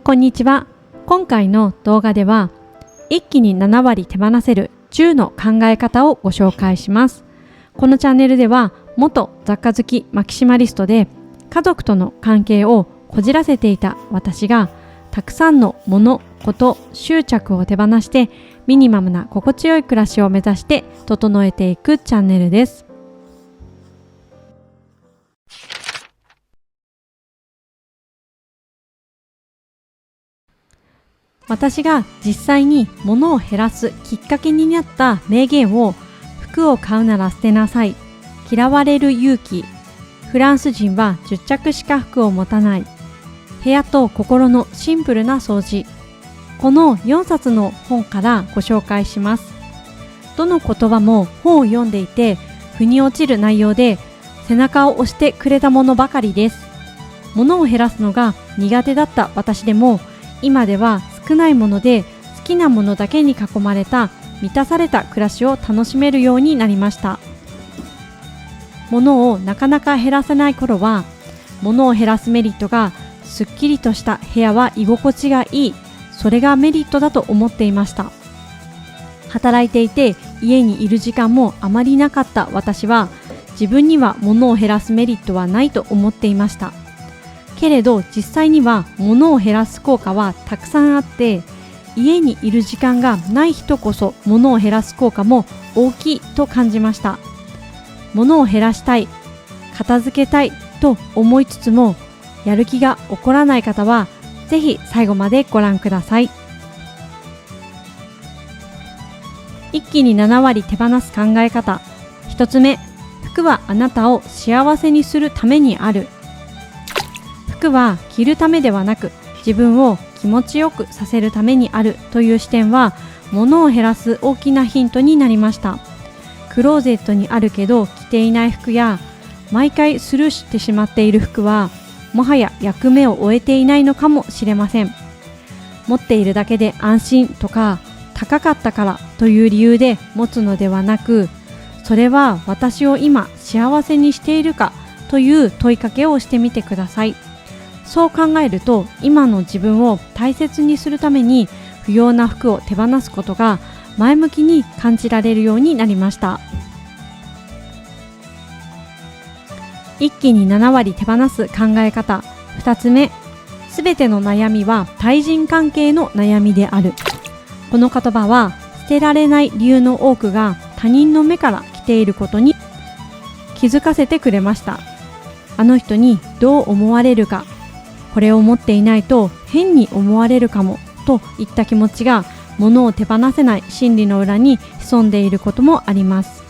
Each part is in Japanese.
こんにちは。今回の動画では一気に7割手放せる10の考え方をご紹介します。このチャンネルでは元雑貨好きマキシマリストで家族との関係をこじらせていた私がたくさんの物、こと、執着を手放してミニマムな心地よい暮らしを目指して整えていくチャンネルです。私が実際に物を減らすきっかけになった名言を服を買うなら捨てなさい、嫌われる勇気、フランス人は10着しか服を持たない、部屋と心のシンプルな掃除、この4冊の本からご紹介します。どの言葉も本を読んでいて腑に落ちる内容で背中を押してくれたものばかりです。物を減らすのが苦手だった私でも今では少ないもので好きなものだけに囲まれた満たされた暮らしを楽しめるようになりました。物をなかなか減らせない頃は物を減らすメリットがすっきりとした部屋は居心地がいい、それがメリットだと思っていました。働いていて家にいる時間もあまりなかった私は自分には物を減らすメリットはないと思っていました。けれど実際には物を減らす効果はたくさんあって家にいる時間がない人こそ物を減らす効果も大きいと感じました。物を減らしたい、片付けたいと思いつつもやる気が起こらない方はぜひ最後までご覧ください。一気に7割手放す考え方。1つ目、服はあなたを幸せにするためにある。服は着るためではなく自分を気持ちよくさせるためにあるという視点は物を減らす大きなヒントになりました。クローゼットにあるけど着ていない服や毎回スルーしてしまっている服はもはや役目を終えていないのかもしれません。持っているだけで安心とか高かったからという理由で持つのではなく、それは私を今幸せにしているかという問いかけをしてみてください。そう考えると今の自分を大切にするために不要な服を手放すことが前向きに感じられるようになりました。一気に7割手放す考え方。2つ目、すべての悩みは対人関係の悩みである。この言葉は捨てられない理由の多くが他人の目から来ていることに気づかせてくれました。あの人にどう思われるか、これを持っていないと変に思われるかもといった気持ちが物を手放せない心理の裏に潜んでいることもあります。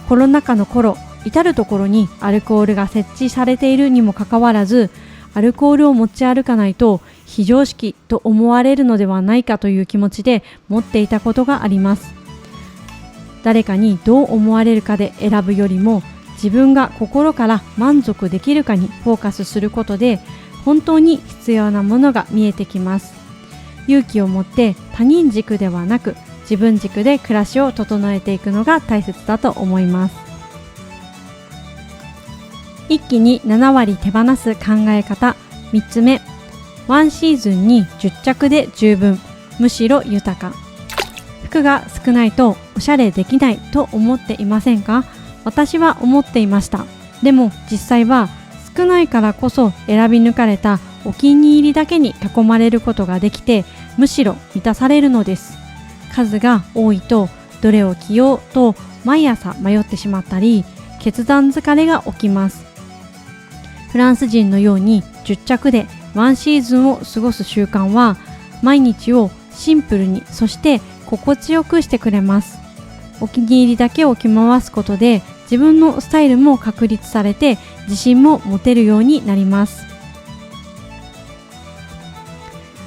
コロナ禍の頃、至るところにアルコールが設置されているにもかかわらず、アルコールを持ち歩かないと非常識と思われるのではないかという気持ちで持っていたことがあります。誰かにどう思われるかで選ぶよりも自分が心から満足できるかにフォーカスすることで本当に必要なものが見えてきます。勇気を持って他人軸ではなく自分軸で暮らしを整えていくのが大切だと思います。一気に7割手放す考え方。3つ目、ワンシーズンに10着で十分、むしろ豊か。服が少ないとおしゃれできないと思っていませんか？私は思っていました。でも実際は少ないからこそ選び抜かれたお気に入りだけに囲まれることができて、むしろ満たされるのです。数が多いとどれを着ようと毎朝迷ってしまったり、決断疲れが起きます。フランス人のように10着でワンシーズンを過ごす習慣は毎日をシンプルに、そして心地よくしてくれます。お気に入りだけを着回すことで自分のスタイルも確立されて自信も持てるようになります。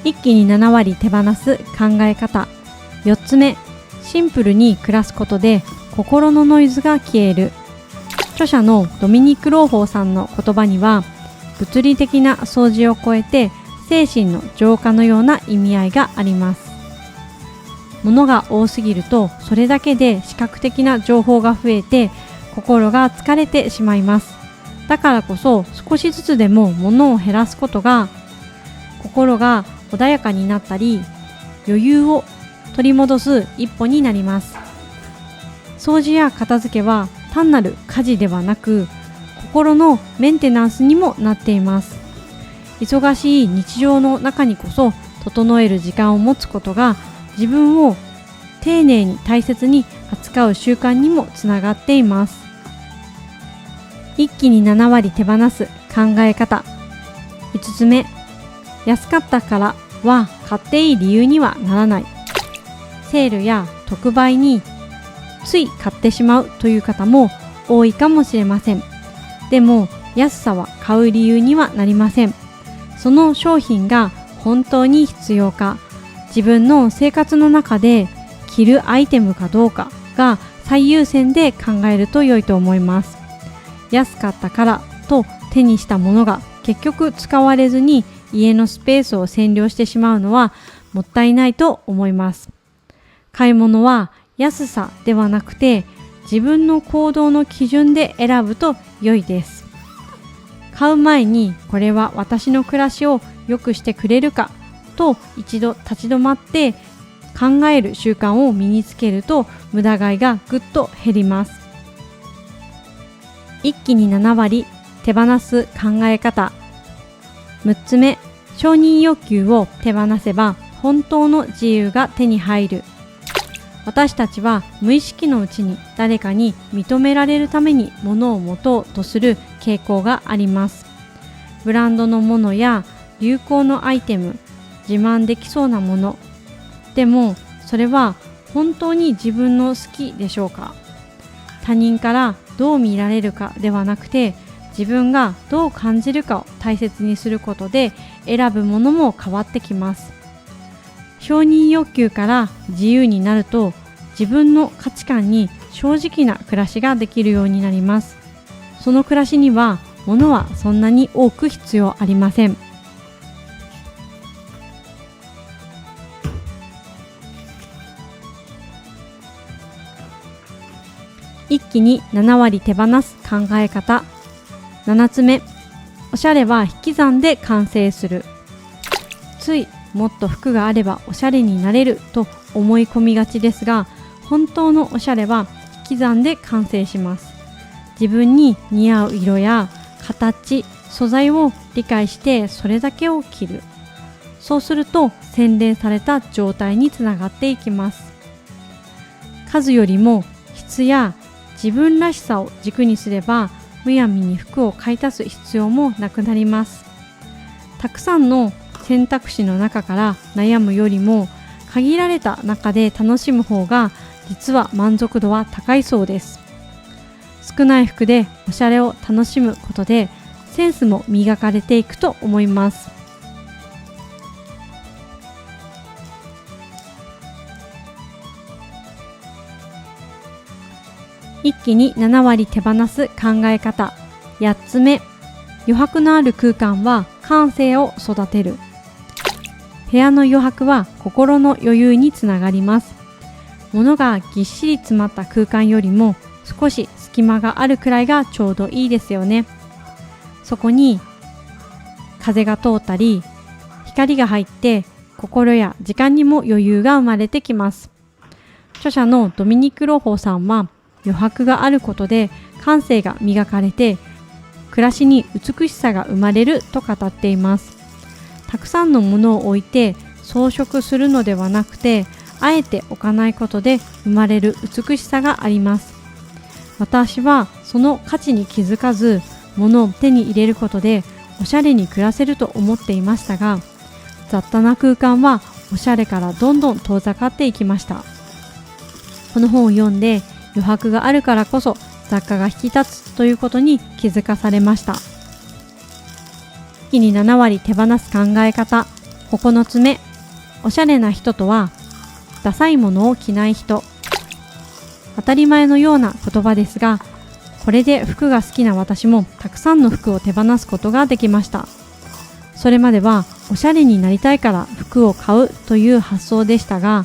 一気に7割手放す考え方。4つ目、シンプルに暮らすことで心のノイズが消える。著者のドミニク・ローホーさんの言葉には、物理的な掃除を超えて精神の浄化のような意味合いがあります。物が多すぎるとそれだけで視覚的な情報が増えて心が疲れてしまいます。だからこそ少しずつでも物を減らすことが心が穏やかになったり、余裕を取り戻す一歩になります。掃除や片付けは単なる家事ではなく、心のメンテナンスにもなっています。忙しい日常の中にこそ整える時間を持つことが、自分を丁寧に大切に扱う習慣にもつながっています。一気に7割手放す考え方。5つ目、安かったからは買っていい理由にはならない。セールや特売につい買ってしまうという方も多いかもしれません。でも安さは買う理由にはなりません。その商品が本当に必要か、自分の生活の中で着るアイテムかどうかが最優先で考えると良いと思います。安かったからと手にしたものが結局使われずに家のスペースを占領してしまうのはもったいないと思います。買い物は安さではなくて自分の行動の基準で選ぶと良いです。買う前にこれは私の暮らしを良くしてくれるかと一度立ち止まって考える習慣を身につけると無駄買いがぐっと減ります。一気に7割手放す考え方。6つ目、承認欲求を手放せば本当の自由が手に入る。私たちは無意識のうちに誰かに認められるために物を持とうとする傾向があります。ブランドのものや流行のアイテム、自慢できそうなもの。でもそれは本当に自分の好きでしょうか？他人からどう見られるかではなくて、自分がどう感じるかを大切にすることで選ぶものも変わってきます。承認欲求から自由になると、自分の価値観に正直な暮らしができるようになります。その暮らしには物はそんなに多く必要ありません。一気に7割手放す考え方。7つ目、おしゃれは引き算で完成する。ついもっと服があればおしゃれになれると思い込みがちですが、本当のおしゃれは引き算で完成します。自分に似合う色や形、素材を理解してそれだけを着る。そうすると洗練された状態につながっていきます。数よりも質や自分らしさを軸にすれば、むやみに服を買い足す必要もなくなります。たくさんの選択肢の中から悩むよりも、限られた中で楽しむ方が実は満足度は高いそうです。少ない服でおしゃれを楽しむことでセンスも磨かれていくと思います。一気に7割手放す考え方。8つ目、余白のある空間は感性を育てる。部屋の余白は心の余裕につながります。物がぎっしり詰まった空間よりも少し隙間があるくらいがちょうどいいですよね。そこに風が通ったり光が入って心や時間にも余裕が生まれてきます。著者のドミニク・ローホーさんは、余白があることで感性が磨かれて暮らしに美しさが生まれると語っています。たくさんのものを置いて装飾するのではなくて、あえて置かないことで生まれる美しさがあります。私はその価値に気づかず、物を手に入れることでおしゃれに暮らせると思っていましたが、雑多な空間はおしゃれからどんどん遠ざかっていきました。この本を読んで、余白があるからこそ雑貨が引き立つということに気づかされました。一気に7割手放す考え方。9つ目、おしゃれな人とはダサいものを着ない人。当たり前のような言葉ですが、これで服が好きな私もたくさんの服を手放すことができました。それまではおしゃれになりたいから服を買うという発想でしたが、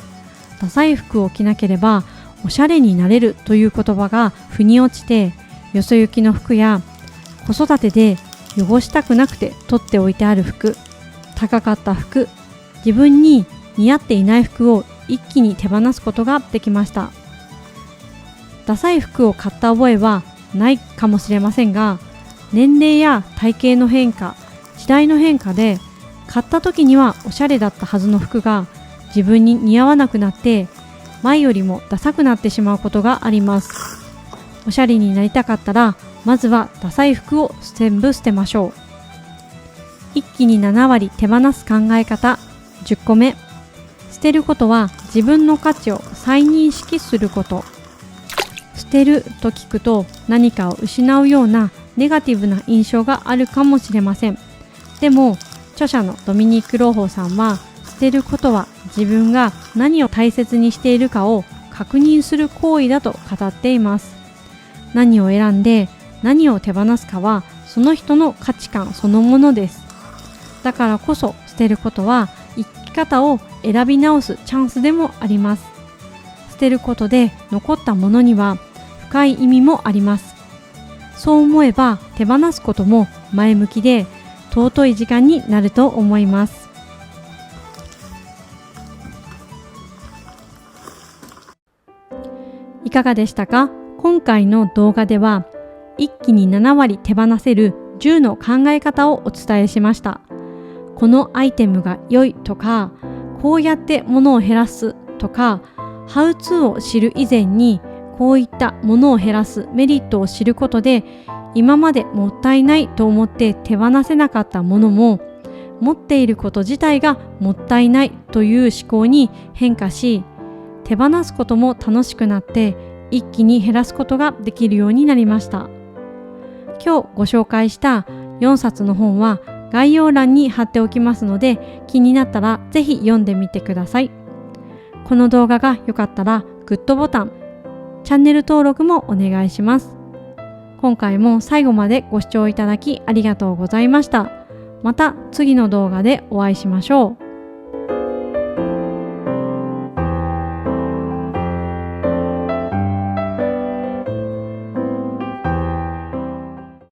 ダサい服を着なければおしゃれになれるという言葉が腑に落ちて、よそ行きの服や子育てで汚したくなくて取っておいてある服、高かった服、自分に似合っていない服を一気に手放すことができました。ダサい服を買った覚えはないかもしれませんが、年齢や体型の変化、時代の変化で買った時にはおしゃれだったはずの服が自分に似合わなくなって前よりもダサくなってしまうことがあります。おしゃれになりたかったらまずはダサい服を全部捨てましょう。一気に7割手放す考え方10個目。捨てることは自分の価値を再認識すること。捨てると聞くと何かを失うようなネガティブな印象があるかもしれません。でも著者のドミニク・ローホーさんは、捨てることは自分が何を大切にしているかを確認する行為だと語っています。何を選んで何を手放すかはその人の価値観そのものです。だからこそ捨てることは生き方を選び直すチャンスでもあります。捨てることで残ったものには深い意味もあります。そう思えば手放すことも前向きで尊い時間になると思います。いかがでしたか？今回の動画では一気に7割手放せる10の考え方をお伝えしました。このアイテムが良いとか、こうやって物を減らすとか、ハウツーを知る以前にこういった物を減らすメリットを知ることで、今までもったいないと思って手放せなかったものも、持っていること自体がもったいないという思考に変化し、手放すことも楽しくなって一気に減らすことができるようになりました。今日ご紹介した4冊の本は概要欄に貼っておきますので、気になったらぜひ読んでみてください。この動画が良かったらグッドボタン、チャンネル登録もお願いします。今回も最後までご視聴いただきありがとうございました。また次の動画でお会いしましょう。